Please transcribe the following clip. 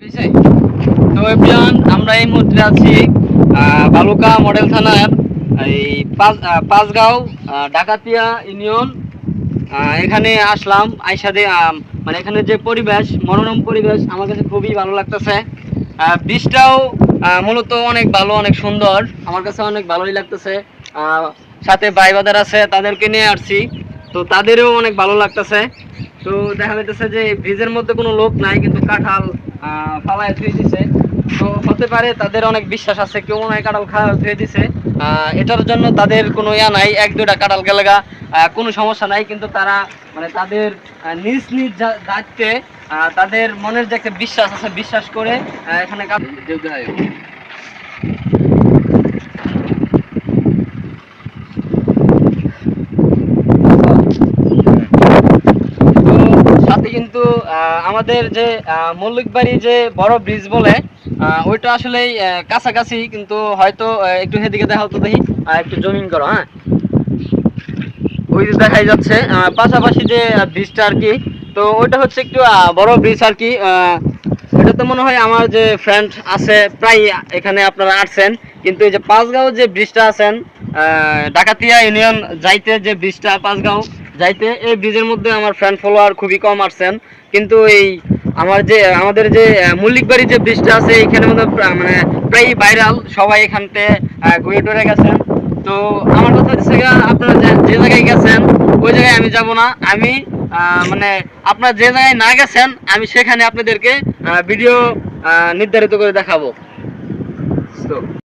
হয়েছে? তো এভরিওয়ান, আমরা এই মুহূর্তে আছি বালুকা মডেল থানার এই পাঁচগাঁও ডাকাতিয়া ইউনিয়ন। এখানে আসলাম আইসাদে, মানে এখানে যে পরিবেশ, মনোরম পরিবেশ, আমার কাছে খুবই ভালো লাগতেছে। বীজটাও মূলত অনেক ভালো, অনেক সুন্দর, আমার কাছে অনেক ভালোই লাগতেছে। সাথে ভাই বাদার আছে, তাদেরকে নিয়ে আসছি, তো তাদেরও অনেক ভালো লাগতেছে। তো দেখা যাইতেছে যে ব্রিজের মধ্যে কোনো লোক নাই, কিন্তু কাঁঠাল ফালায় ধুয়ে দিছে। তো হতে পারে তাদের অনেক বিশ্বাস আছে, কেউ মনে হয় কাঁঠাল খাওয়া ধুয়ে দিছে। এটার জন্য তাদের কোনো ইয়া নাই, এক দুটা কাঁঠাল গেলেগা কোনো সমস্যা নাই, কিন্তু তারা মানে তাদের নিজ নিজ দায়িত্বে, তাদের মনের যে একটা বিশ্বাস আছে, বিশ্বাস করে এখানে যেতে হয়। তো সাথে কিন্তু আমাদের যে মল্লিকবাড়ি যে বড় ব্রিজ বলে, ওইটা আসলে কাছাকাছি, কিন্তু হয়তো একটু সেদিকে দেখা হতো, দেখি একটু জমিন করো। হ্যাঁ, ওই যে দেখাই যাচ্ছে পাশাপাশি যে ব্রিজটা আর কি। তো ওইটা হচ্ছে একটু বড় ব্রিজ আর কি। ওইটা তো মনে হয় আমার যে ফ্রেন্ড আছে প্রায় এখানে আপনারা আসছেন, কিন্তু এই যে পাঁচগাঁও যে ব্রিজটা আছেন, ডাকাতিয়া ইউনিয়ন যাইতে যে ব্রিজটা পাঁচগাঁও যাইতে, এই ব্রিজের মধ্যে আমার ফ্রেন্ড ফলোয়ার খুবই কম আসছেন। কিন্তু এই আমাদের যে মল্লিকবাড়ি যে ব্রিজটা আছে, এইখানে মধ্যে মানে প্রায় ভাইরাল, সবাই এখানতে ঘুরে টুরে গেছেন। তো আমার কথা হচ্ছে আপনারা যে জায়গায় গেছেন ওই জায়গায় আমি যাব না। আমি মানে আপনারা যে জায়গায় না গেছেন আমি সেখানে আপনাদেরকে ভিডিও নির্ধারিত করে দেখাবো।